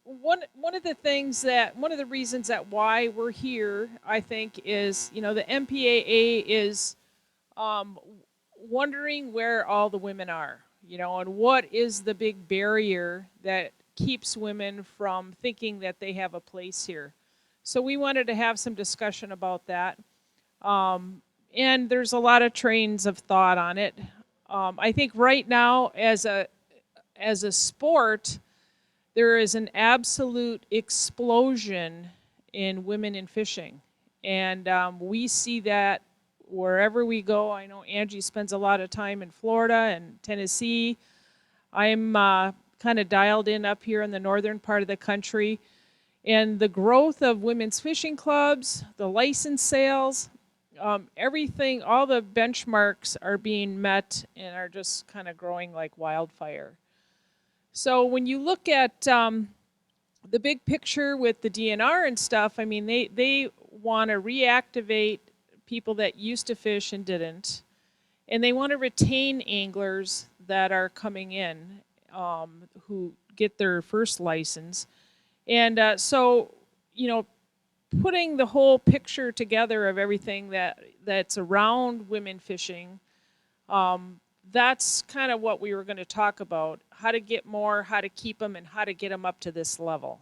one of the things that one of the reasons that why we're here, I think, is the NPAA is um, wondering where all the women are, and what is the big barrier that keeps women from thinking that they have a place here. So we wanted to have some discussion about that. Um, and there's a lot of trains of thought on it. I think right now, as a sport, there is an absolute explosion in women in fishing, and we see that wherever we go. I know Angie spends a lot of time in Florida and Tennessee. I'm kind of dialed in up here in the northern part of the country, and the growth of women's fishing clubs, the license sales, everything, all the benchmarks are being met and are just kind of growing like wildfire. So when you look at the big picture with the DNR and stuff, I mean, they want to reactivate people that used to fish and didn't, and they want to retain anglers that are coming in who get their first license. And so, you know, putting the whole picture together of everything that's around women fishing, um, that's kind of what we were going to talk about: how to get more, how to keep them, and how to get them up to this level.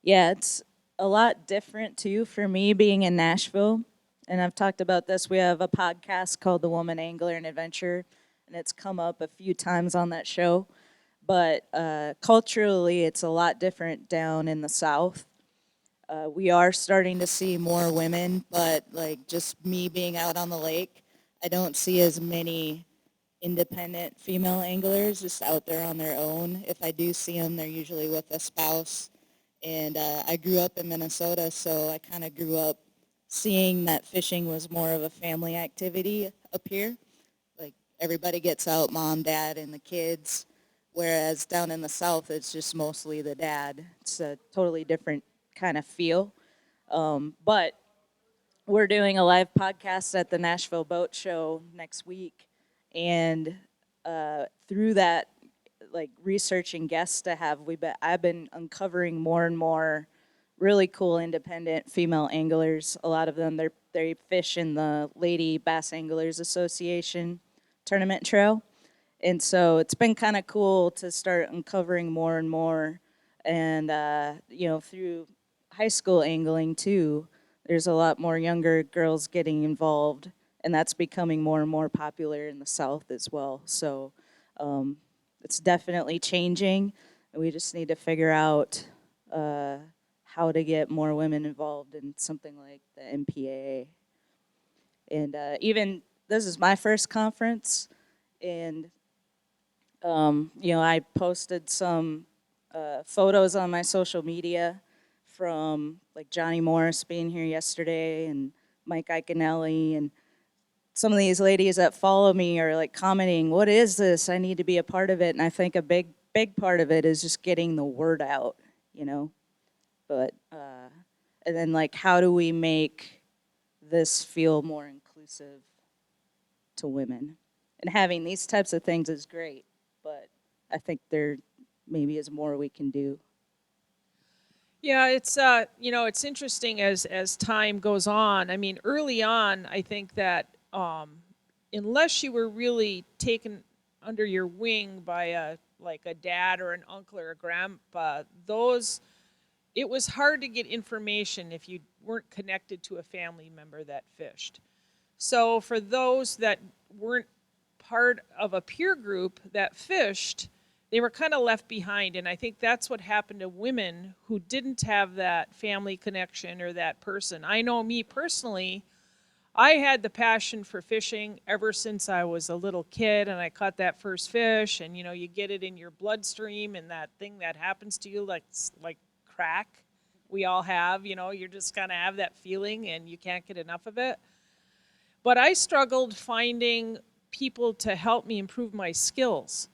Yeah, it's a lot different too for me being in Nashville. And I've talked about this. We have a podcast called The Woman Angler and Adventure, and it's come up a few times on that show. But culturally, it's a lot different down in the South. We are starting to see more women, but like just me being out on the lake, I don't see as many independent female anglers just out there on their own. If I do see them, they're usually with a spouse. And I grew up in Minnesota, so I kind of grew up seeing that fishing was more of a family activity up here. Like everybody gets out, mom, dad, and the kids. Whereas down in the South, it's just mostly the dad. It's a totally different kind of feel. But we're doing a live podcast at the Nashville Boat Show next week, and through that, like researching guests to have, I've been uncovering more and more really cool independent female anglers. A lot of them they fish in the Lady Bass Anglers Association tournament trail, and so it's been kind of cool to start uncovering more and more, and through high school angling too. There's a lot more younger girls getting involved, and that's becoming more and more popular in the South as well. So um, it's definitely changing, and we just need to figure out uh, how to get more women involved in something like the NPAA. And even this is my first conference, and I posted some photos on my social media from like Johnny Morris being here yesterday and Mike Iconelli, and some of these ladies that follow me are like commenting, "What is this? I need to be a part of it." And I think a big part of it is just getting the word out, you know. But and then like, how do we make this feel more inclusive to women? And having these types of things is great, but I think there maybe is more we can do. Yeah, it's it's interesting as time goes on. I mean, early on, I think that unless you were really taken under your wing by a dad or an uncle or a grandpa, those it was hard to get information if you weren't connected to a family member that fished. So for those that weren't part of a peer group that fished, they were kind of left behind. And I think that's what happened to women who didn't have that family connection or that person. I know me personally, I had the passion for fishing ever since I was a little kid, and I caught that first fish, and you get it in your bloodstream, and that thing that happens to you like crack. We all have, you're just kind of have that feeling and you can't get enough of it. But I struggled finding people to help me improve my skills.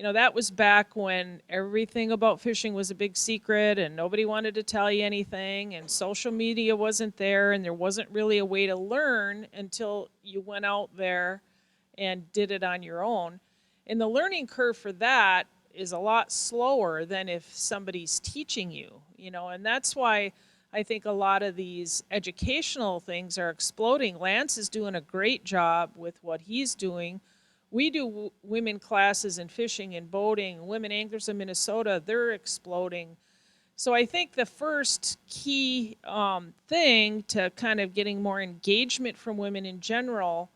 That was back when everything about fishing was a big secret and nobody wanted to tell you anything, and social media wasn't there, and there wasn't really a way to learn until you went out there and did it on your own. And the learning curve for that is a lot slower than if somebody's teaching you, and that's why I think a lot of these educational things are exploding. Lance is doing a great job with what he's doing. We do women classes in fishing and boating. Women anglers in Minnesota, they're exploding. So I think the first key thing to kind of getting more engagement from women in general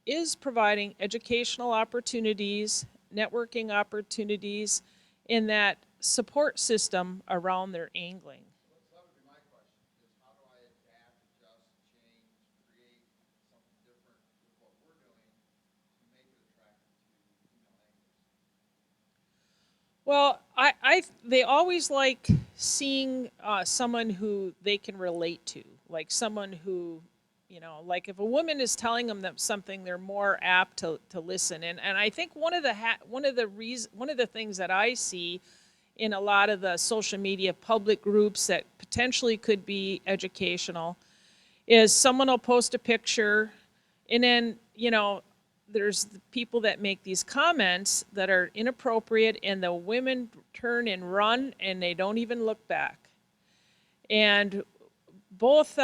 is providing educational opportunities, networking opportunities, in that support system around their angling. So that would be my question, is how do I adapt, adjust, change, create something different with what we're doing to make it attractive to female anglers? Well, they always like seeing someone who they can relate to, like someone who, like if a woman is telling them that something, they're more apt to listen. And I think one of the things that I see in a lot of the social media public groups that potentially could be educational is someone will post a picture, and then there's the people that make these comments that are inappropriate, and the women turn and run and they don't even look back. And both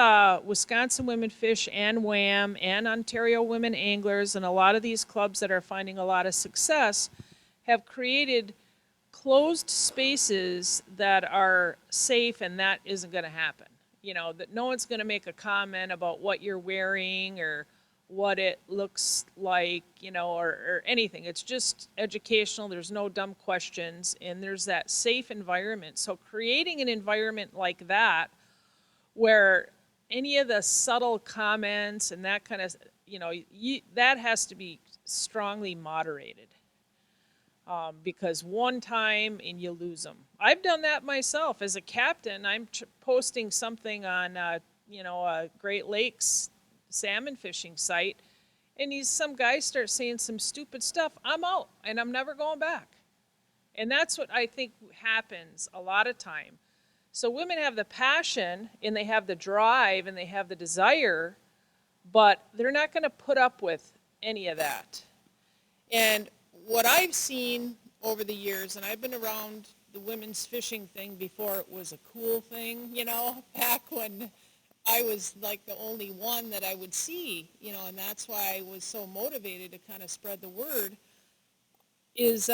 Wisconsin Women Fish and WAM and Ontario Women Anglers and a lot of these clubs that are finding a lot of success have created closed spaces that are safe, and that isn't going to happen. That no one's going to make a comment about what you're wearing or what it looks like, or anything. It's just educational. There's no dumb questions, and there's that safe environment. So creating an environment like that where any of the subtle comments and that kind of, that has to be strongly moderated, because one time and you lose them. I've done that myself as a captain. I'm posting something on, a Great Lakes salmon fishing site, and some guys start saying some stupid stuff. I'm out, and I'm never going back. And that's what I think happens a lot of time. So women have the passion, and they have the drive, and they have the desire, but they're not going to put up with any of that. And what I've seen over the years, and I've been around the women's fishing thing before it was a cool thing, back when I was like the only one that I would see, and that's why I was so motivated to kind of spread the word, is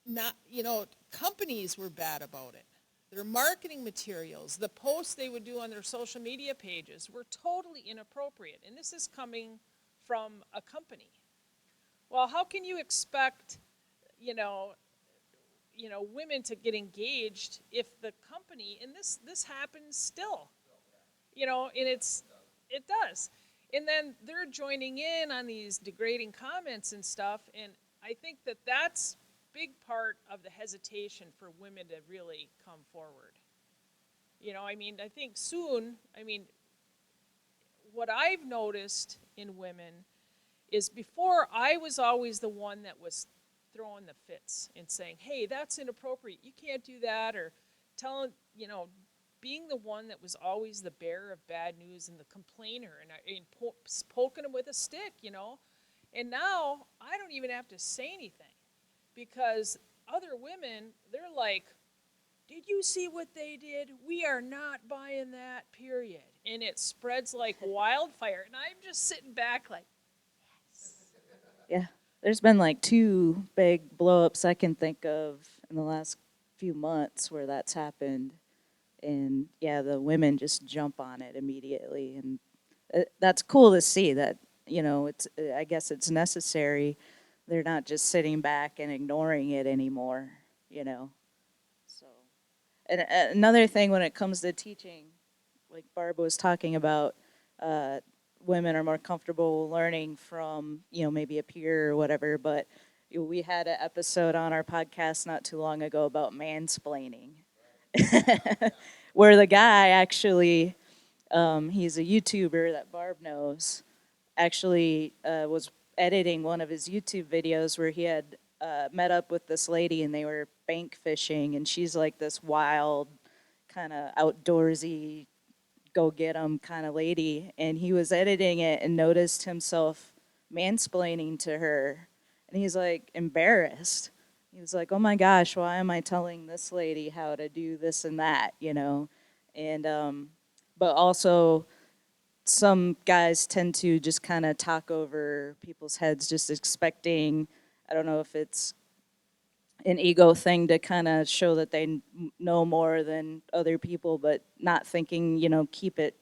not, companies were bad about it. Their marketing materials, the posts they would do on their social media pages were totally inappropriate. And this is coming from a company. Well, how can you expect, women to get engaged if the company, and this happens still, and it does. And then they're joining in on these degrading comments and stuff, and I think that that's big part of the hesitation for women to really come forward. I think soon, what I've noticed in women is before I was always the one that was throwing the fits and saying, hey, that's inappropriate. You can't do that. Or telling, being the one that was always the bearer of bad news and the complainer and poking them with a stick, And now I don't even have to say anything because other women, they're like, did you see what they did? We are not buying that, period. And it spreads like wildfire. And I'm just sitting back like, Yeah. There's been like two big blow ups I can think of in the last few months where that's happened. And yeah, the women just jump on it immediately. And that's cool to see that, I guess it's necessary. They're not just sitting back and ignoring it anymore, So, and another thing when it comes to teaching, like Barb was talking about, uh, women are more comfortable learning from, maybe a peer or whatever. But we had an episode on our podcast not too long ago about mansplaining, where the guy actually, he's a YouTuber that Barb knows, actually was editing one of his YouTube videos where he had met up with this lady and they were bank fishing, and she's like this wild, kind of outdoorsy, go get 'em kind of lady, and he was editing it and noticed himself mansplaining to her, And he's like embarrassed. He was like, oh my gosh, why am I telling this lady how to do this and that, you know? And, but also, some guys tend to just kind of talk over people's heads, just expecting, I don't know if it's an ego thing to kind of show that they know more than other people, but not thinking, you know, keep it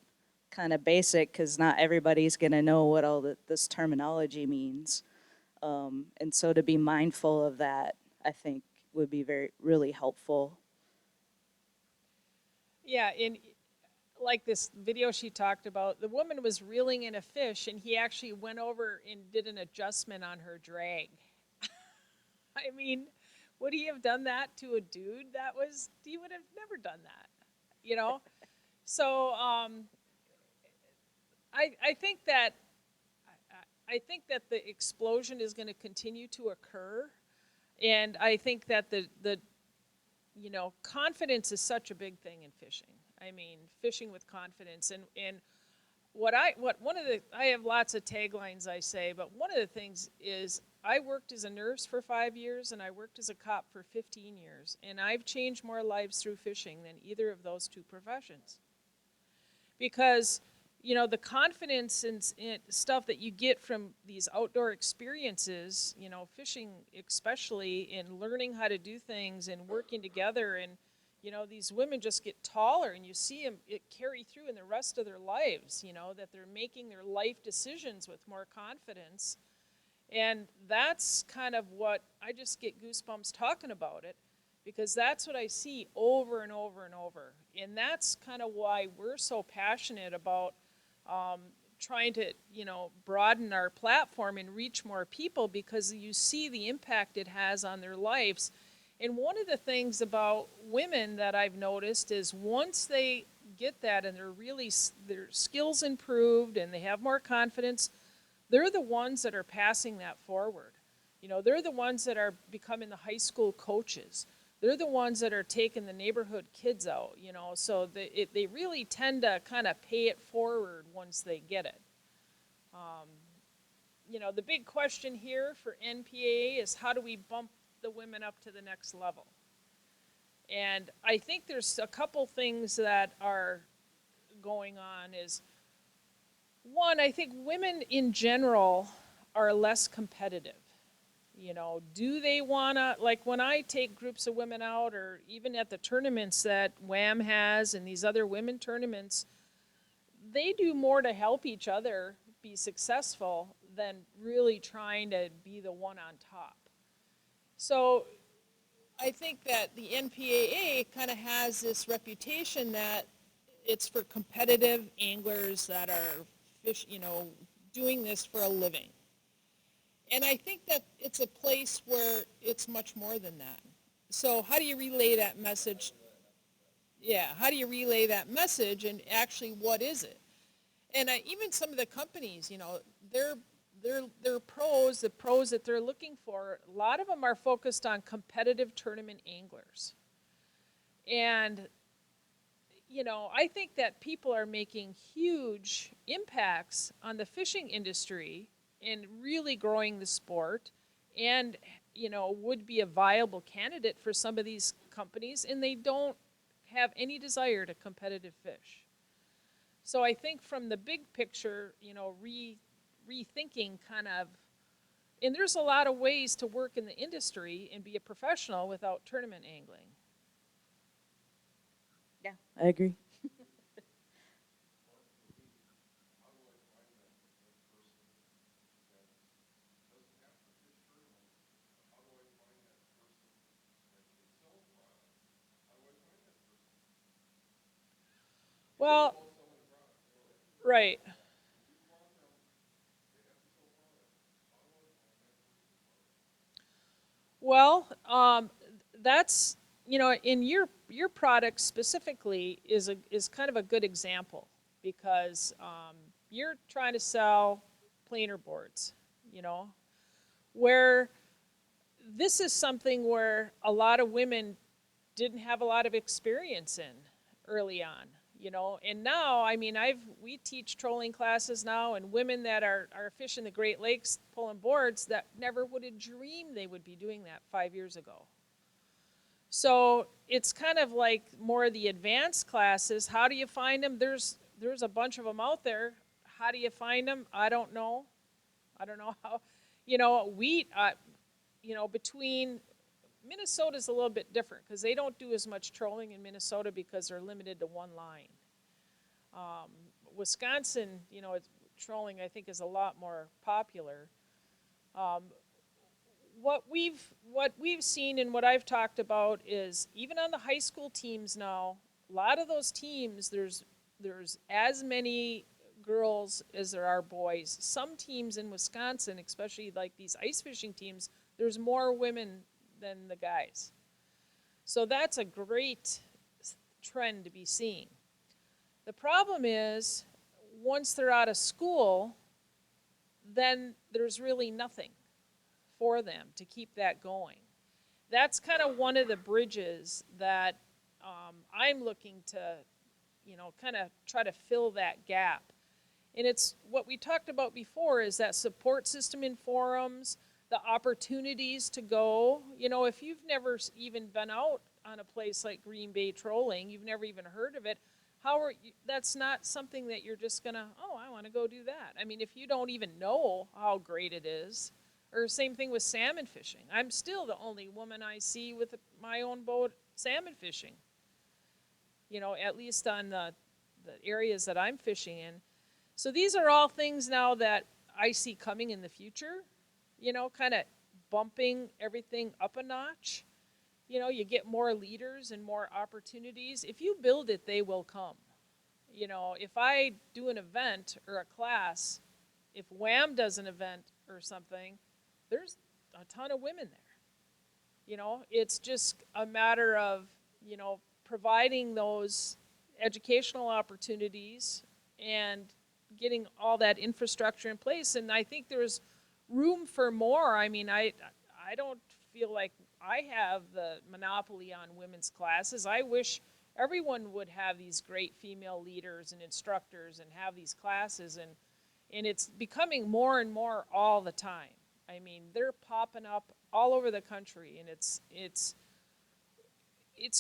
kind of basic because not everybody's going to know what all this terminology means. And so to be mindful of that, I think would be really helpful. Yeah, in like this video she talked about, the woman was reeling in a fish, and he actually went over and did an adjustment on her drag. I mean, would he have done that to a dude? He would have never done that, you know? So I think that I think that the explosion is going to continue to occur, and I think that the confidence is such a big thing in fishing. I mean, fishing with confidence, and what one of the I have lots of taglines I say, but one of the things is I worked as a nurse for 5 years and I worked as a cop for 15 years, and I've changed more lives through fishing than either of those two professions. Because the confidence and stuff that you get from these outdoor experiences, fishing especially, and learning how to do things and working together, and these women just get taller, and you see them it carry through in the rest of their lives, that they're making their life decisions with more confidence. And that's kind of what I just get goosebumps talking about it, because that's what I see over and over and over. And that's kind of why we're so passionate about trying to, broaden our platform and reach more people, because you see the impact it has on their lives. And one of the things about women that I've noticed is once they get that and their skills improved and they have more confidence, they're the ones that are passing that forward. They're the ones that are becoming the high school coaches. They're the ones that are taking the neighborhood kids out, so they really tend to kind of pay it forward once they get it. The big question here for NPAA is, how do we bump the women up to the next level? And I think there's a couple things that are going on. Is one, I think women in general are less competitive. Do they want to, like when I take groups of women out, or even at the tournaments that WAM has and these other women tournaments, they do more to help each other be successful than really trying to be the one on top. So I think that the NPAA kind of has this reputation that it's for competitive anglers that are doing this for a living. And I think that it's a place where it's much more than that. So how do you relay that message? Yeah, how do you relay that message, and actually what is it? And even some of the companies, they're pros, the pros that they're looking for, a lot of them are focused on competitive tournament anglers. And I think that people are making huge impacts on the fishing industry and really growing the sport, and would be a viable candidate for some of these companies, and they don't have any desire to competitive fish. So I think from the big picture, rethinking kind of, and there's a lot of ways to work in the industry and be a professional without tournament angling. Yeah, I agree. Well, right. Well, that's in your product specifically is kind of a good example, because you're trying to sell planer boards, where this is something where a lot of women didn't have a lot of experience in early on. And now, I mean, we teach trolling classes now, and women that are fishing the Great Lakes pulling boards that never would have dreamed they would be doing that 5 years ago. So it's kind of like more of the advanced classes. How do you find them? There's a bunch of them out there. How do you find them? I don't know. I don't know how. Wheat. Between Minnesota's a little bit different because they don't do as much trolling in Minnesota because they're limited to one line. Wisconsin, trolling I think is a lot more popular. Um, what we've seen and what I've talked about is even on the high school teams now, a lot of those teams there's as many girls as there are boys. Some teams in Wisconsin, especially like these ice fishing teams, there's more women than the guys. So that's a great trend to be seeing. The problem is once they're out of school, then there's really nothing for them to keep that going. That's kind of one of the bridges that I'm looking to, kind of try to fill that gap. And it's what we talked about before is that support system in forums, the opportunities to go. If you've never even been out on a place like Green Bay trolling, you've never even heard of it, that's not something that you're just gonna, oh, I want to go do that. I mean, if you don't even know how great it is, or same thing with salmon fishing. I'm still the only woman I see with my own boat salmon fishing. At least on the areas that I'm fishing in. So these are all things now that I see coming in the future, kind of bumping everything up a notch. You get more leaders and more opportunities. If you build it, they will come. If I do an event or a class, if Wham does an event or something, there's a ton of women there. It's just a matter of, providing those educational opportunities and getting all that infrastructure in place. And I think there's room for more. I mean, I don't feel like I have the monopoly on women's classes. I wish everyone would have these great female leaders and instructors and have these classes, and it's becoming more and more all the time. I mean, they're popping up all over the country, and it's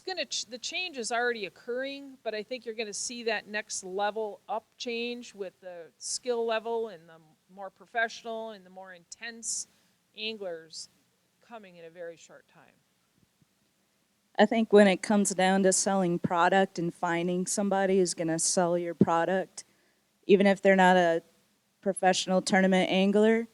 going to, the change is already occurring, but I think you're going to see that next level up change with the skill level and the more professional and the more intense anglers coming in a very short time. I think when it comes down to selling product and finding somebody who's going to sell your product, even if they're not a professional tournament angler,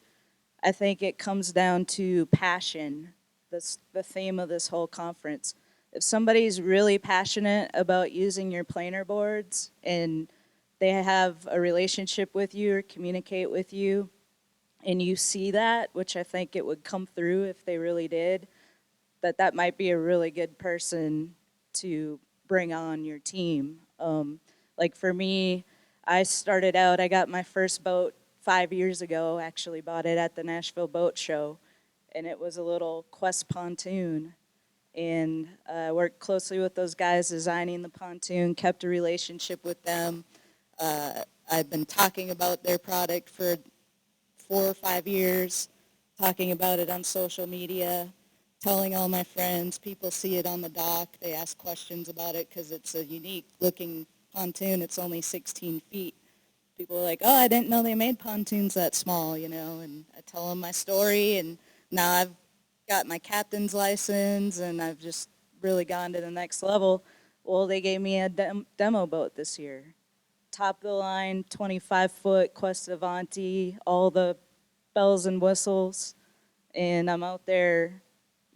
I think it comes down to passion. That's the theme of this whole conference. If somebody's really passionate about using your planer boards and they have a relationship with you or communicate with you, and you see that, which I think it would come through if they really did, that might be a really good person to bring on your team. Like for me, I started out, I got my first boat 5 years ago, actually bought it at the Nashville Boat Show, and it was a little Quest pontoon. And I worked closely with those guys designing the pontoon, kept a relationship with them. I've been talking about their product for 4 or 5 years, talking about it on social media, telling all my friends. People see it on the dock. They ask questions about it because it's a unique looking pontoon. It's only 16 feet. People are like, oh, I didn't know they made pontoons that small, and I tell them my story, and now I've got my captain's license, and I've just really gone to the next level. Well, they gave me a demo boat this year. Top of the line, 25-foot Quest Avanti, all the bells and whistles, and I'm out there,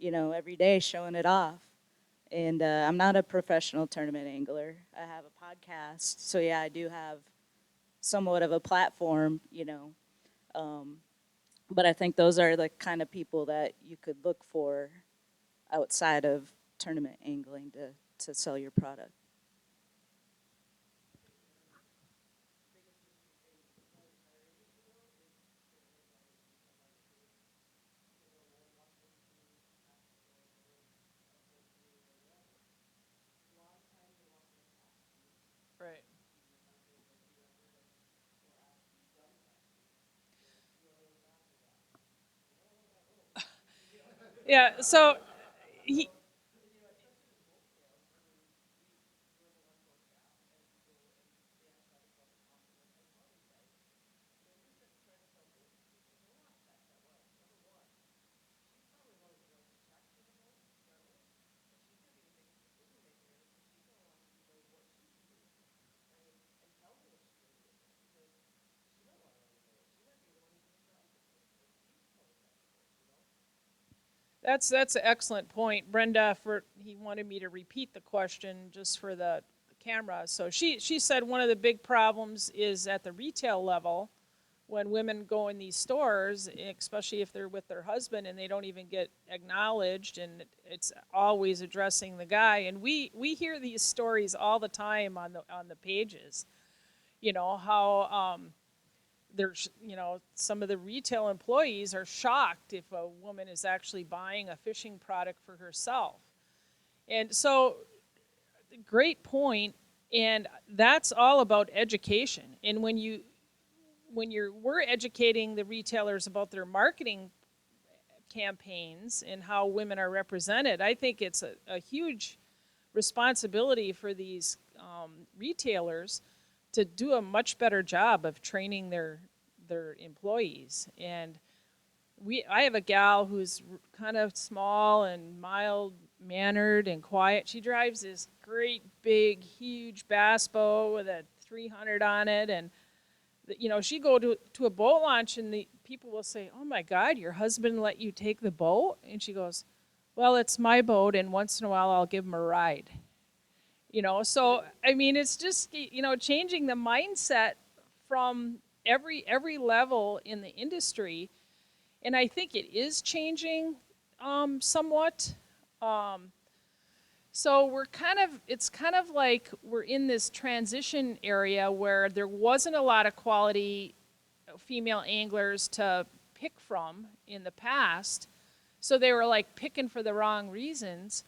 every day showing it off. And I'm not a professional tournament angler. I have a podcast, so yeah, I do have somewhat of a platform. But I think those are the kind of people that you could look for outside of tournament angling to sell your product. Right. Yeah. So he, that's an excellent point, Brenda. For he wanted me to repeat the question just for the camera. So she said one of the big problems is at the retail level when women go in these stores, especially if they're with their husband and they don't even get acknowledged, and it's always addressing the guy. And we hear these stories all the time on the pages. You know how there's some of the retail employees are shocked if a woman is actually buying a fishing product for herself. And so great point, and that's all about education. And when we're educating the retailers about their marketing campaigns and how women are represented, I think it's a huge responsibility for these retailers to do a much better job of training their employees. And I have a gal who's kind of small and mild mannered and quiet. She drives this great big huge bass boat with a 300 on it, and she go to a boat launch and the people will say, "Oh my God, your husband let you take the boat?" And she goes, "Well, it's my boat, and once in a while I'll give him a ride." So I mean, it's just changing the mindset from every level in the industry, and I think it is changing somewhat. Um, so it's kind of like we're in this transition area where there wasn't a lot of quality female anglers to pick from in the past. So they were like picking for the wrong reasons.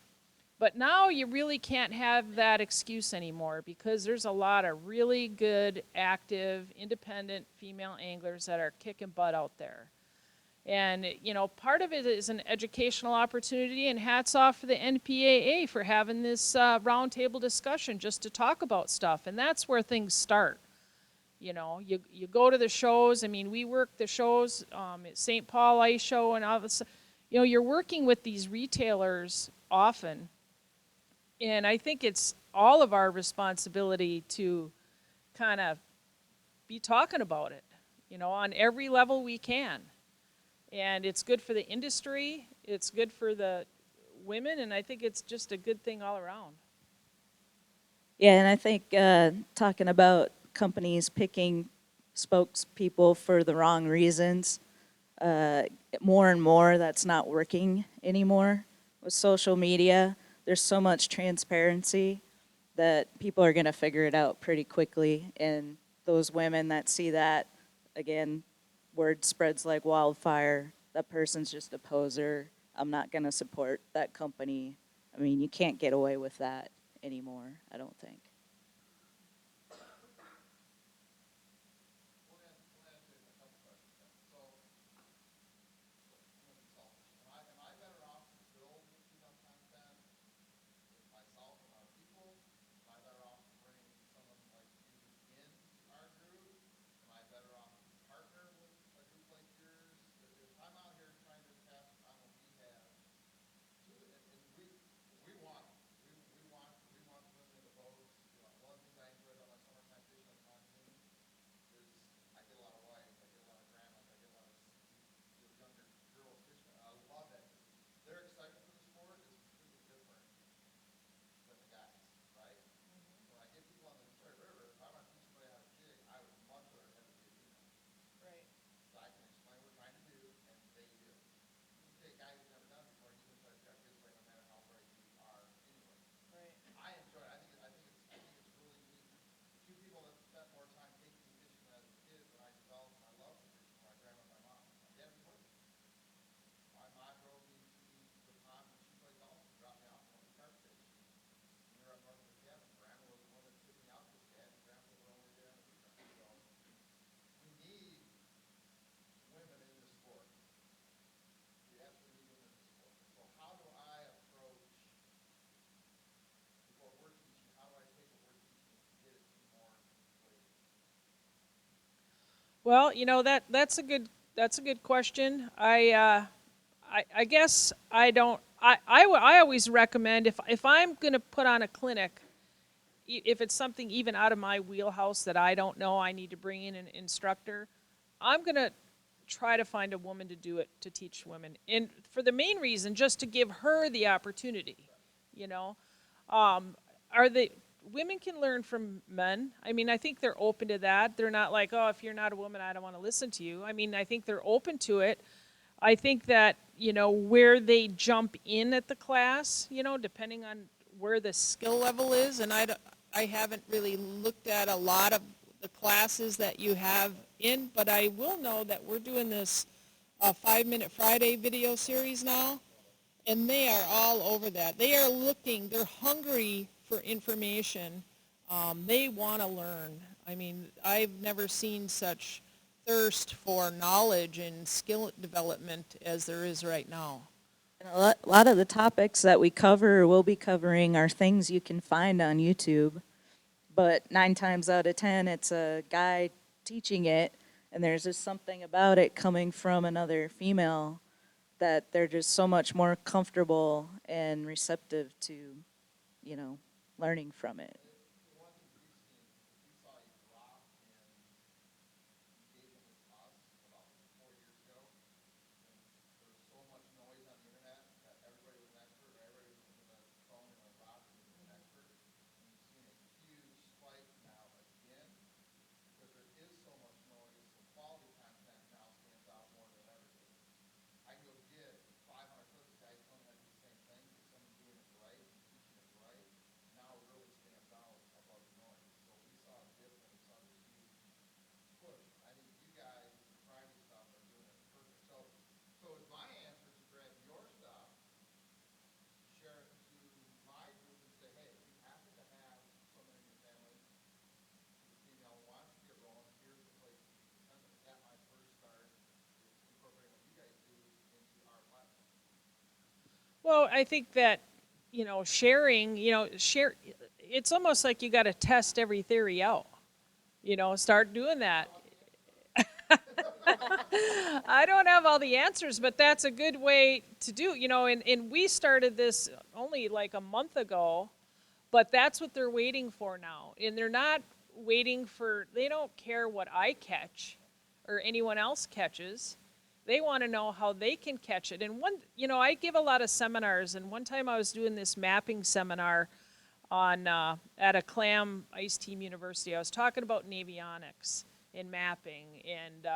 But now you really can't have that excuse anymore because there's a lot of really good, active, independent female anglers that are kicking butt out there. And, part of it is an educational opportunity, and hats off for the NPAA for having this roundtable discussion just to talk about stuff. And that's where things start. You go to the shows. I mean, we work the shows at St. Paul Ice Show and all this. You're working with these retailers often, and I think it's all of our responsibility to kind of be talking about it, on every level we can. And it's good for the industry, it's good for the women, and I think it's just a good thing all around. Yeah, and I think talking about companies picking spokespeople for the wrong reasons, uh, more and more that's not working anymore. With social media, there's so much transparency that people are going to figure it out pretty quickly. And those women that see that, again, word spreads like wildfire. That person's just a poser. I'm not going to support that company. I mean, you can't get away with that anymore, I don't think. Let me ask you a couple questions then. So, I'm gonna be selfish. Am I better off to build, content with myself and other people? Am I better off to bring someone like you into our group? Am I better off to partner with a group like yours? If I'm out here trying to pass on what we have to, and we want them. We want women in the boats. Well, that's a good question. I guess I don't. I always recommend if I'm going to put on a clinic, if it's something even out of my wheelhouse that I don't know, I need to bring in an instructor. I'm going to try to find a woman to do it, to teach women, and for the main reason, just to give her the opportunity. You know, are they women can learn from men? I mean, I think they're open to that. They're not like, oh, if you're not a woman, I don't want to listen to you. I mean, I think they're open to it. I think that, where they jump in at the class, depending on where the skill level is, and I haven't really looked at a lot of the classes that you have in, but I will know that we're doing this 5 Minute Friday video series now, and they are all over that. They are looking, they're hungry for information. They want to learn. I mean, I've never seen such thirst for knowledge and skill development as there is right now. And a lot of the topics that we cover or will be covering are things you can find on YouTube, but 9 times out of 10, it's a guy teaching it, and there's just something about it coming from another female that they're just so much more comfortable and receptive to, learning from it. One thing we've seen is we saw a drop in engagement with us about 4 years ago. And there was so much noise on the internet that everybody was an expert, or everybody with a phone and a rocket was an expert. And we've seen a huge spike now again because there is so much noise, so quality content now stands out more than ever did. I can go get 500 clips of guys telling me how to do the same thing, but someone doing it right and teaching it right now really stands out above the noise. So we saw a dip and we saw this huge push. I think you guys with the Friday stuff are doing it perfect. So is my answer to grab your stuff, share it to my group and say, hey, if you happen to have someone in your family who's female, why don't you get rolling? Here's the places you can send them. Is that my first start, is incorporating what you guys do into our platform? Well, I think that, sharing, share. It's almost like you got to test every theory out. Start doing that. I don't have all the answers, but that's a good way to do. And we started this only like a month ago, but that's what they're waiting for now. And they're not waiting for, they don't care what I catch or anyone else catches. They want to know how they can catch it. And I give a lot of seminars, and one time I was doing this mapping seminar on at a clam ice team university. I was talking about navionics and mapping, and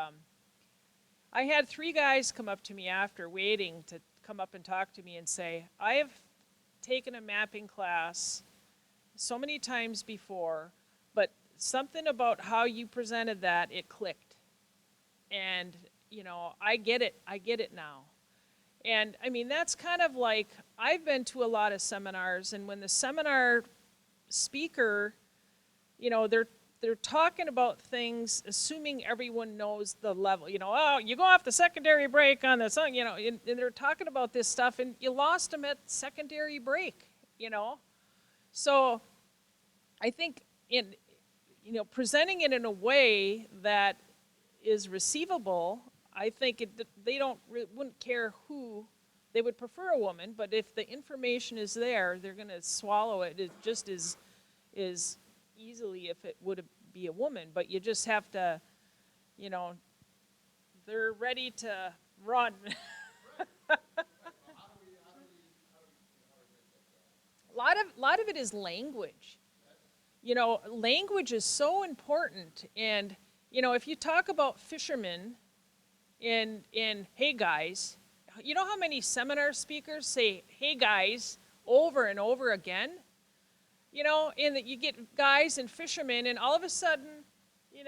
I had 3 guys come up to me after, waiting to come up and talk to me and say, I have taken a mapping class so many times before, but something about how you presented that, it clicked. And, I get it now. And I mean, that's kind of like, I've been to a lot of seminars, and when the seminar speaker, they're talking about things, assuming everyone knows the level. Oh, you go off the secondary break on the song, and they're talking about this stuff, and you lost them at secondary break, So I think presenting it in a way that is receivable, I think they wouldn't care who. They would prefer a woman, but if the information is there, they're going to swallow it just as easily if it would be a woman. But you just have to, they're ready to run. A lot of it is language. Language is so important. And, if you talk about fishermen and hey guys, you know how many seminar speakers say hey guys over and over again? And that you get guys and fishermen, and all of a sudden, It's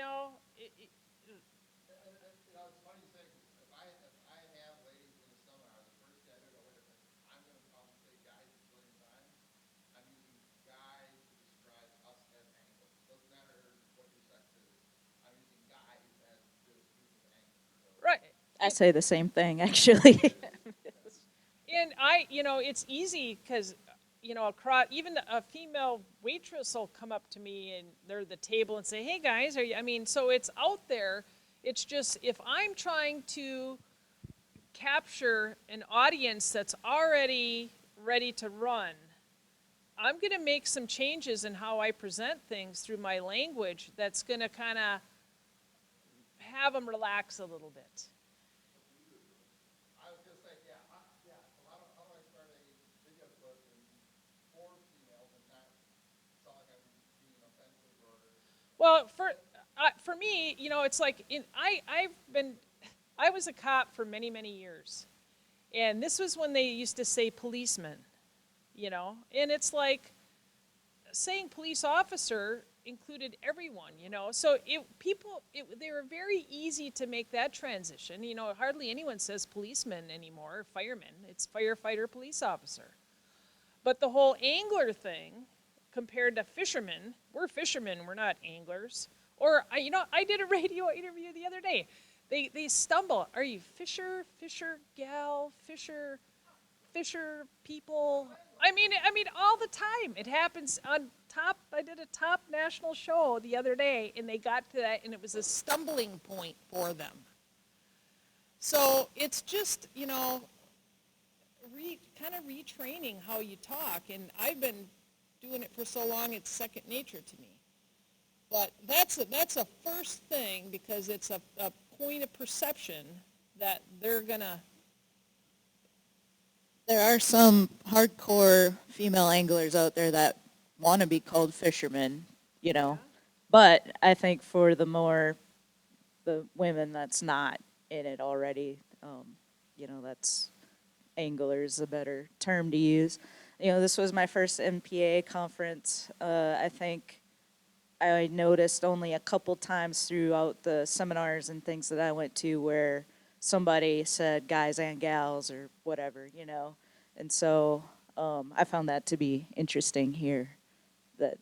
funny you say, 'cause if I have ladies in a seminar, the first thing I do, wait a minute, I'm going to probably say guys a billion times. I'm using guys to describe us as anglers. Doesn't matter what your sex is. I'm using guys as this group of anglers. So right. I say the same thing, actually. And it's easy because, across, even a female waitress will come up to me and they're at the table and say, hey guys, are you, I mean, so it's out there. It's just if I'm trying to capture an audience that's already ready to run, I'm going to make some changes in how I present things through my language that's going to kind of have them relax a little bit. I was gonna say, yeah, yeah. So how do I start a video clip for females and not sound like I'm being offensive or? Well, for me, it's like I was a cop for many many years, and this was when they used to say policeman, and it's like saying police officer included everyone, so they were very easy to make that transition. Hardly anyone says policeman anymore, fireman. It's firefighter, police officer. But the whole angler thing, compared to fishermen, we're fishermen, we're not anglers. Or I did a radio interview the other day. They stumble. Are you fisher gal, fisher people? I mean all the time. It happens on top. I did a top national show the other day, and they got to that, and it was a stumbling point for them. So it's just kind of retraining how you talk, and I've been doing it for so long it's second nature to me. But that's a first thing, because it's a point of perception that they're gonna. There are some hardcore female anglers out there that want to be called fishermen, you know. But I think for the women that's not in it already, that's angler's a better term to use. This was my first NPAA conference. I think I noticed only a couple times throughout the seminars and things that I went to where somebody said guys and gals or whatever. And so I found that to be interesting here. That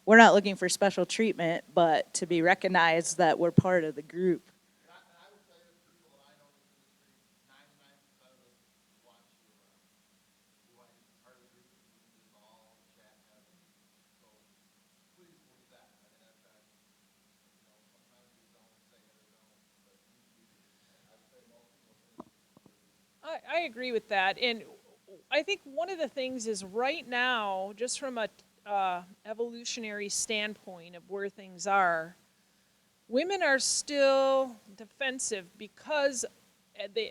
we're not looking for special treatment, but to be recognized that we're part of the group. And I would tell you, the people that I know in this industry, 99% of us watch year round. We want to be part of the group. We can just all chat and have. So please believe that. I mean, sometimes we don't say it or don't, but I would say most people think I agree with that, and I think one of the things is right now, just from a evolutionary standpoint of where things are, women are still defensive because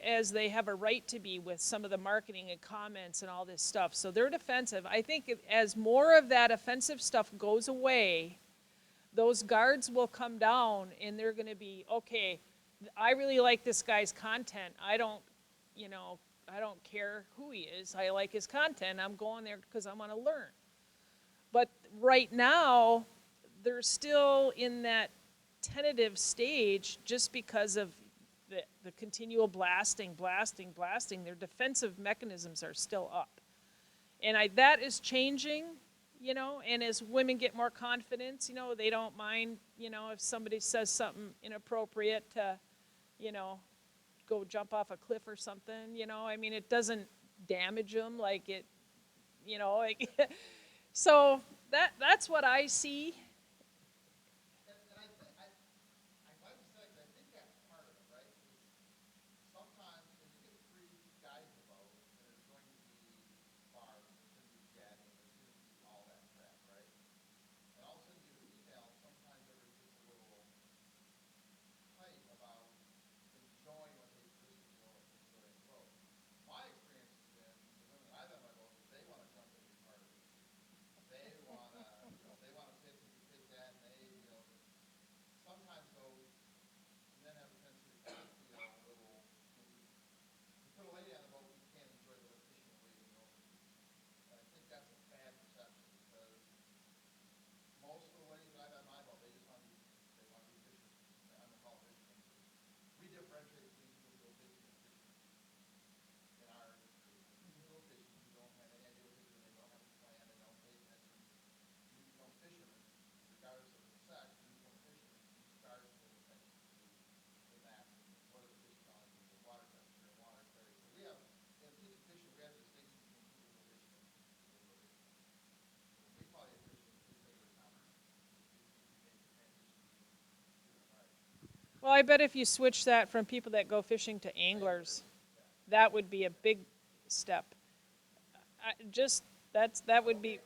as they have a right to be with some of the marketing and comments and all this stuff. So they're defensive. I think as more of that offensive stuff goes away, those guards will come down and they're going to be, okay, I really like this guy's content. I don't care who he is. I like his content. I'm going there because I want to learn. But right now, they're still in that tentative stage just because of the continual blasting. Their defensive mechanisms are still up. And that is changing, and as women get more confidence, they don't mind, if somebody says something inappropriate to, go jump off a cliff or something, it doesn't damage them like it, like, so that's what I see. and I think I'm glad you said, 'cause I think that's part of it, right? Because sometimes when you get three guys in the boat, and there's going to be Barb, there's going to be Jack, and there's going to be all that crap, right? And all of a sudden you get a female, sometimes everybody gets a little tight about enjoying what they just enjoy the boat. My experience has been the women that I've had on my boat, they want to jump in and be part of it. They want to, they want to pitch and be Well, I bet if you switch that from people that go fishing to anglers, that would be a big step. Just that would be.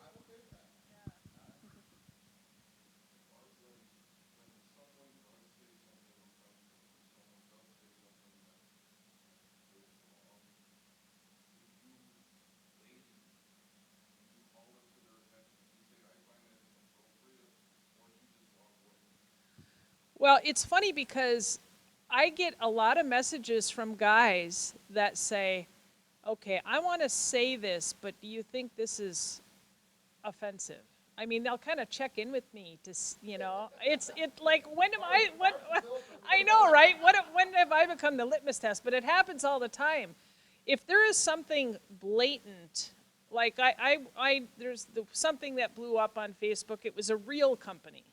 Well, it's funny because I get a lot of messages from guys that say, "Okay, I want to say this, but do you think this is offensive?" I mean, they'll kind of check in with me to, it's like when am I what I know, right? When have I become the litmus test? But it happens all the time. If there is something blatant, like there's something that blew up on Facebook. It was a real company,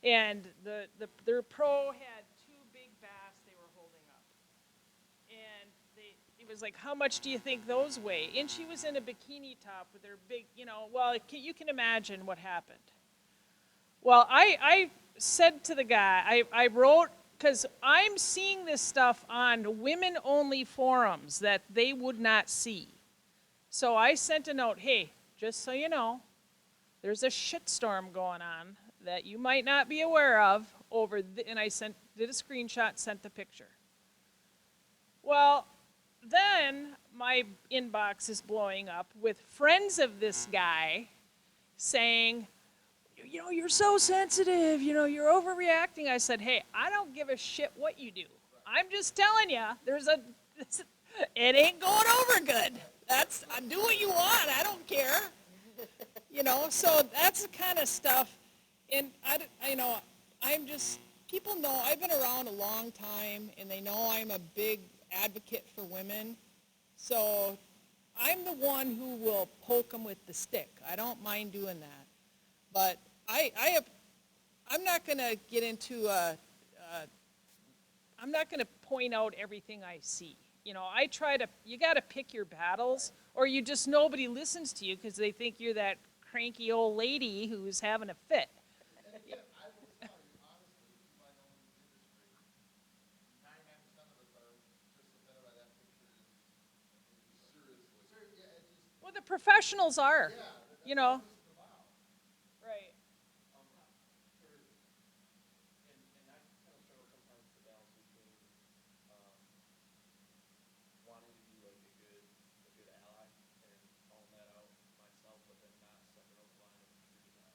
and their pro had two big bass they were holding up, and it was like, how much do you think those weigh? And she was in a bikini top with her big, well, you can imagine what happened. Well, I said to the guy, I wrote, because I'm seeing this stuff on women only forums that they would not see. So I sent a note, hey, just so you know, there's a shitstorm going on that you might not be aware of and I did a screenshot, sent the picture. Well, then my inbox is blowing up with friends of this guy saying, you're so sensitive, you're overreacting. I said, hey, I don't give a shit what you do. I'm just telling you, it ain't going over good. Do what you want. I don't care. So that's the kind of stuff. And people know I've been around a long time, and they know I'm a big advocate for women. So I'm the one who will poke them with the stick. I don't mind doing that. But I'm not going to get into I'm not going to point out everything I see. You got to pick your battles, or nobody listens to you because they think you're that cranky old lady who's having a fit. And again, I will tell you honestly, people I know in the industry, 99% of us are just offended by that picture. Seriously. Yeah, it just. Well, the professionals are, Yeah, you know. that's the wow. Right. Carey, and I kind of struggle sometimes to balance between wanting to be like a good ally and calling that out myself, but then not stepping over the line and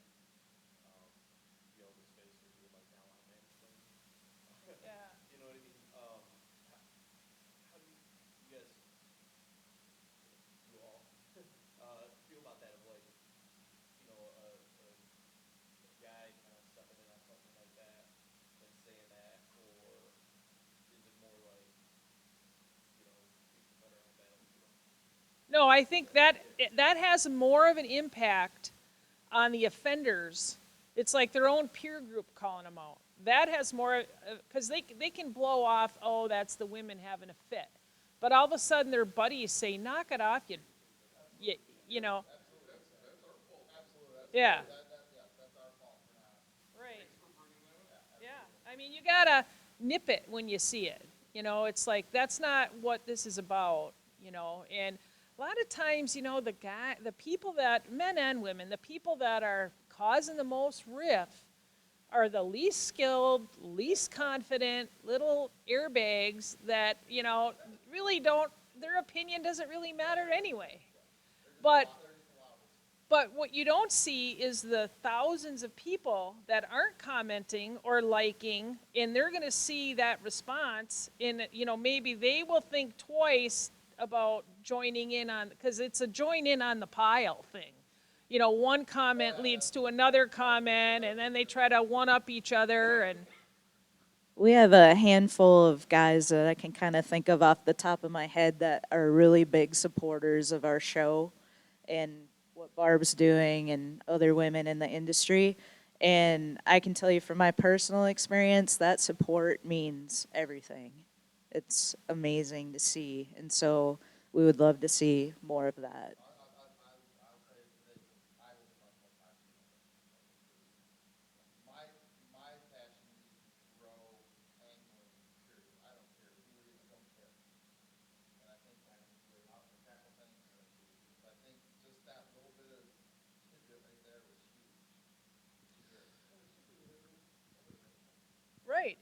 treating the space or doing like now I'm mansplaining. Yeah. You know what I mean? How do you guys, you all, feel about that? Of like, a guy kind of stepping in on something like that and saying that, or is it more like, you can fight our own battles, No, I think that has more of an impact on the offenders. It's like their own peer group calling them out. That has more, because they can blow off, oh, that's the women having a fit. But all of a sudden their buddies say, knock it off, you, you know. Yeah. That's our fault for not. Right. Yeah. I mean, you gotta nip it when you see it. It's like that's not what this is about. And a lot of times, the people that men and women, the people that are causing the most riff are the least skilled, least confident little airbags that really don't. Their opinion doesn't really matter anyway. But but what you don't see is the thousands of people that aren't commenting or liking, and they're going to see that response. And maybe they will think twice about joining in on, because it's a join in on the pile thing. One comment leads to another comment, and then they try to one up each other. And We have a handful of guys that I can kind of think of off the top of my head that are really big supporters of our show and what Barb's doing and other women in the industry. And I can tell you from my personal experience, that support means everything. It's amazing to see. And so we would love to see more of that. I'll say today, I will be much more passionate about this. My passion is to grow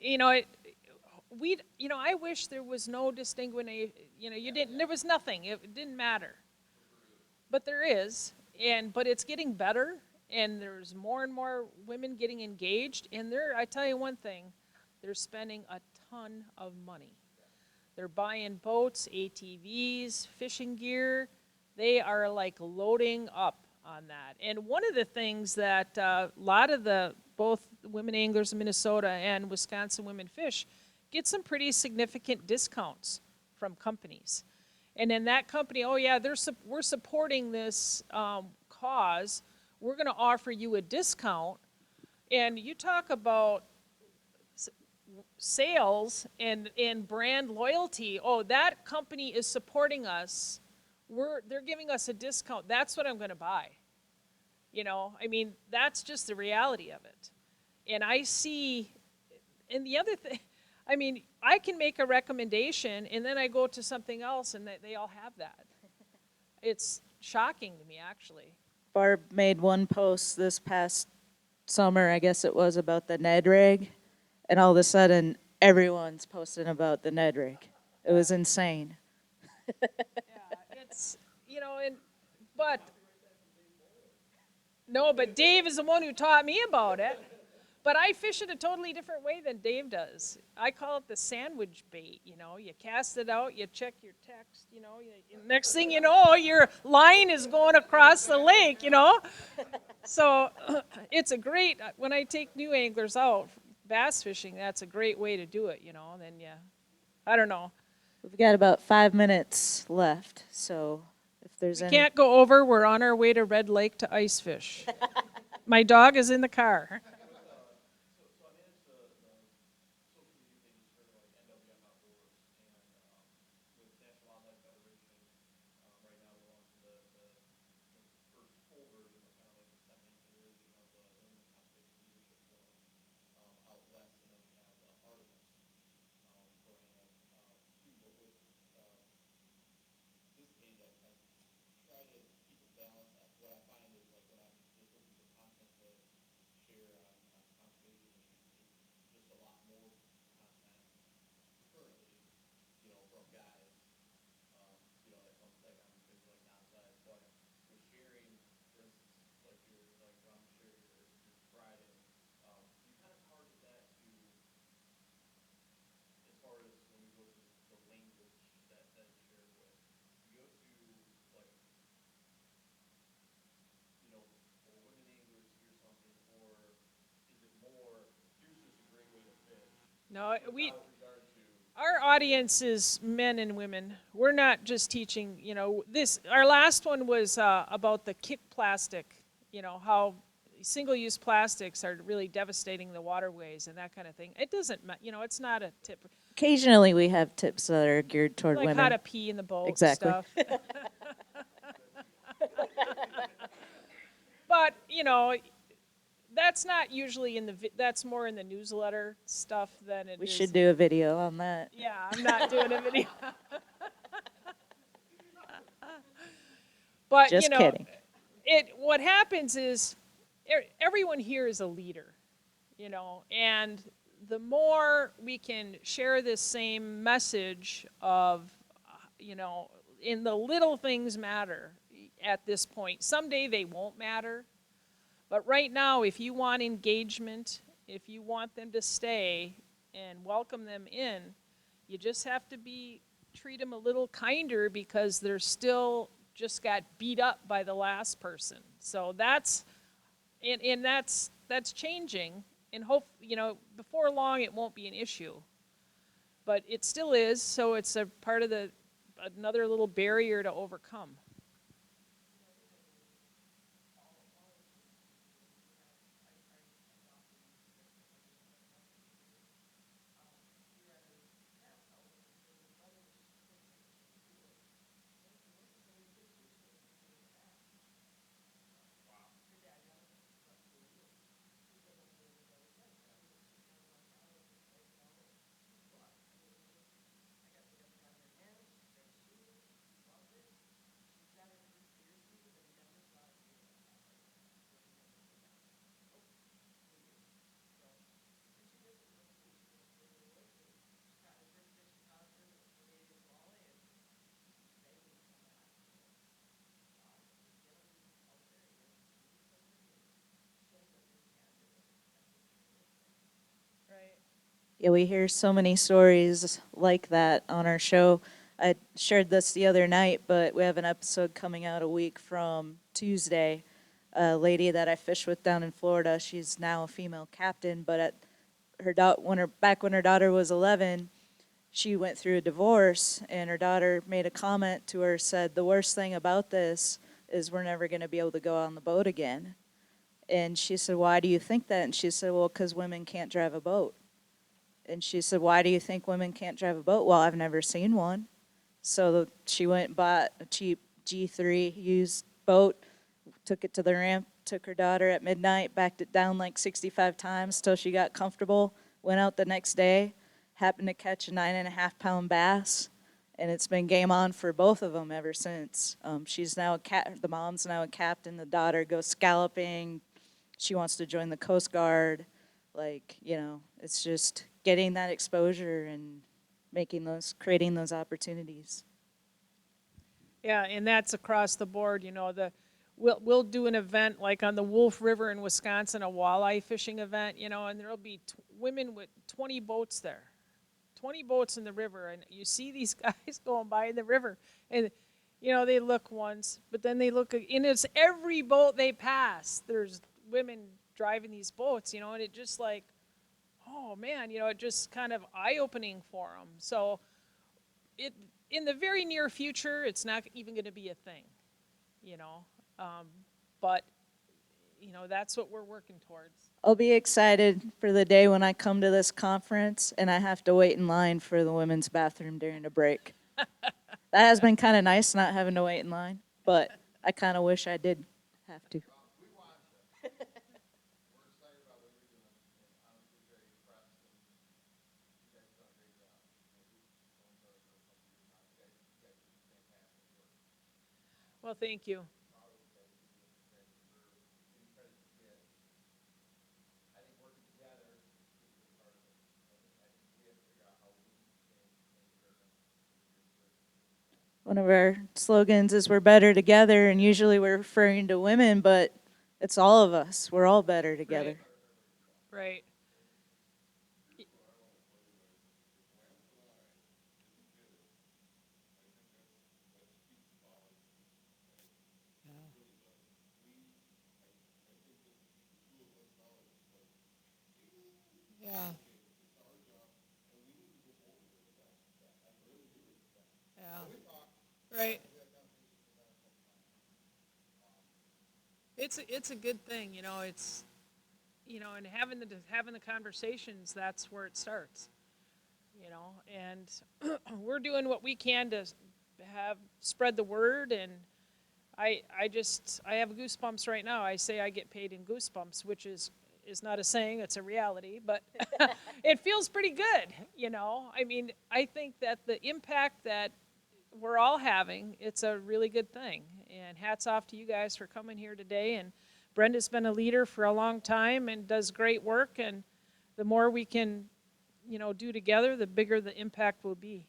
right. I wish there was no distinguishing, you didn't, there was nothing, it didn't matter. But there is, but it's getting better, and there's more and more women getting engaged, and I tell you one thing, they're spending a ton of money. They're buying boats, ATVs, fishing gear. They are like loading up on that. And one of the things that a lot of both women anglers in Minnesota and Wisconsin Women Fish get some pretty significant discounts from companies. And then that company, oh yeah, we're supporting this cause. We're going to offer you a discount. And you talk about sales and brand loyalty. Oh, that company is supporting us. They're giving us a discount. That's what I'm going to buy. I mean, that's just the reality of it. And I see, and the other thing, I mean, I can make a recommendation and then I go to something else and they all have that. It's shocking to me, actually. Barb made one post this past summer, I guess it was, about the Ned rig, and all of a sudden everyone's posting about the Ned rig. It was insane. Yeah, but no, but Dave is the one who taught me about it. But I fish it a totally different way than Dave does. I call it the sandwich bait. You cast it out, you check your text. Next thing you know, your line is going across the lake. So it's a great. When I take new anglers out bass fishing, that's a great way to do it. And then I don't know. We've got about 5 minutes left, so if there's We any. can't go over. We're on our way to Red Lake to ice fish. My dog is in the car. So I manage the social media page for like NWF Outdoors, and with National Wildlife Federation, right now we're launching the first full version, but kind of like the second iteration of the Women's Conservation Leadership Forum out west, and then we have the Artemis brand too. But with this page, I try to keep it balanced. What I find is like when I'm just looking for content to share on conservation issues, it's just a lot more content currently, from guys, that comes like on maybe like non-size, but with sharing, for instance, like Ron share your Friday, you kind of target that to, as far as when we go to the language that is shared with, you go to like, for women anglers, here's something, or is it more, here's just a great way to fish, No, without regard to, our audience is men and women. We're not just teaching, this. Our last one was about the kick plastic, how single-use plastics are really devastating the waterways and that kind of thing. It doesn't, it's not a tip. Occasionally we have tips that are geared toward Like women. how to pee in the boat Exactly. and stuff. But, that's not usually that's more in the newsletter stuff than it is. We should do a video on that. Yeah, I'm not doing a video. But Just kidding. What happens is everyone here is a leader, and the more we can share this same message of, in the little things matter at this point. Someday they won't matter, but right now, if you want engagement, if you want them to stay and welcome them in, you just have to treat them a little kinder because they're still just got beat up by the last person. So that's changing, and before long it won't be an issue, but it still is. So it's a part of another little barrier to overcome. Yeah, we hear so many stories like that on our show. I shared this the other night, but we have an episode coming out a week from Tuesday. A lady that I fished with down in Florida, she's now a female captain, but at when her daughter was 11, she went through a divorce, and her daughter made a comment to her, said, "The worst thing about this is we're never going to be able to go on the boat again." And she said, "Why do you think that?" And she said, "Well, because women can't drive a boat." And she said, "Why do you think women can't drive a boat?" "Well, I've never seen one." So she went and bought a cheap G3 used boat, took it to the ramp, took her daughter at midnight, backed it down like 65 times till she got comfortable, went out the next day, happened to catch a 9.5 pound bass, and it's been game on for both of them ever since. She's now the mom's now a captain, the daughter goes scalloping, she wants to join the Coast Guard. Like, it's just getting that exposure and creating those opportunities. Yeah, and that's across the board. We'll do an event like on the Wolf River in Wisconsin, a walleye fishing event. And there'll be women with 20 boats there, 20 boats in the river, and you see these guys going by in the river, and they look once, but then they look, and it's every boat they pass. There's women driving these boats, and it just like, oh man, it just kind of eye opening for them. So it in the very near future, it's not even going to be a thing, you know. Um, but that's what we're working towards. I'll be excited for the day when I come to this conference and I have to wait in line for the women's bathroom during a break. That has been kind of nice not having to wait in line, but I kind of wish I did have to. We watch it. We're excited about what you're doing, and honestly, very impressed, and you guys have done a great job. We've known each other for a couple years now. You guys do fantastic work. Well, thank you. Proud of you guys for doing this thing. For any credit you get, I think working together is a big part of it. I think we have to figure out how we can make a difference. One of our slogans is "We're better together," and usually we're referring to women, but it's all of us. We're all better together. Right. Yeah. Yeah. Right. It's a good thing, it's and having the conversations, that's where it starts. And we're doing what we can to have spread the word. And I have goosebumps right now. I say I get paid in goosebumps, which is not a saying, it's a reality, but it feels pretty good. I mean, I think that the impact that we're all having, it's a really good thing. And hats off to you guys for coming here today. And Brenda's been a leader for a long time and does great work. And the more we can, do together, the bigger the impact will be.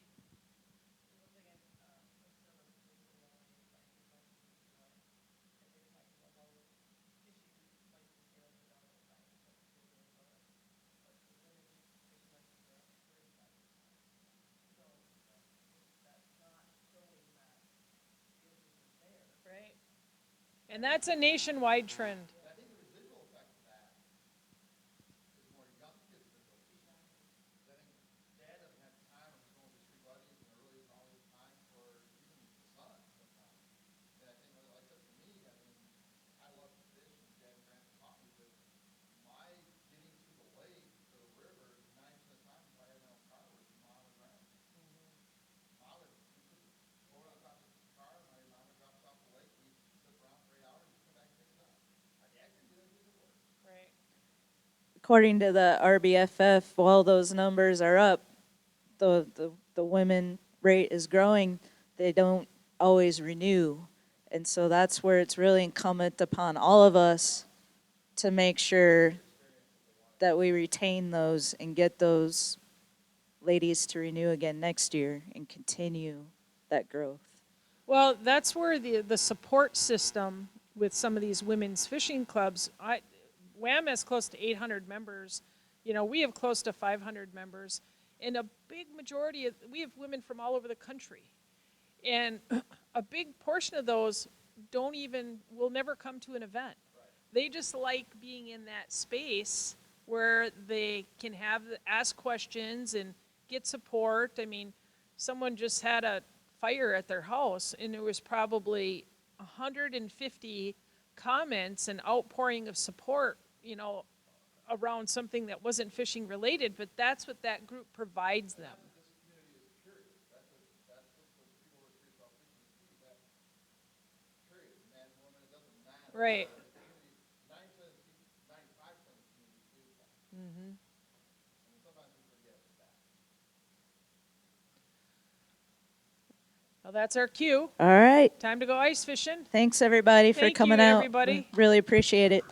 Right. And that's a nationwide trend. And I think the residual effect of that is more young kids that go fishing. I think dad doesn't have time when he's going with his three buddies, and there really isn't always time for even the son sometimes. And I think, like I said, for me, I mean, I love to fish, and dad and grandpa taught me, but my getting to the lake or the river, 90% of the time, if I had my own car, was mom and grandpa. Mom would, we put the boat on top of the car, my mom would drop us off the lake, we'd sit around for 8 hours, and come back and pick it up. My dad couldn't do that because of work. Right. According to the RBFF, while those numbers are up, the women rate is growing, they don't always renew. And so that's where it's really incumbent upon all of us to make sure that we retain those and get those ladies to renew again next year and continue that growth. Well, that's where the support system with some of these women's fishing clubs, WAM has close to 800 members, You know, we have close to 500 members, and a big majority of, we have women from all over the country. And a big portion of those will never come to an event. They just like being in that space where they can ask questions and get support. I mean, someone just had a fire at their house, and there was probably 150 comments and outpouring of support, you know, around something that wasn't fishing related, but that's what that group provides them. This community is curious. That's what the people who are curious about fishing see. That period, man, woman, it doesn't matter. Right. The community, 95% of the community is that. And sometimes we forget that. Well, that's our cue. All right. Time to go ice fishing. Thanks, everybody, for Thank you, coming out. everybody. We really appreciate it.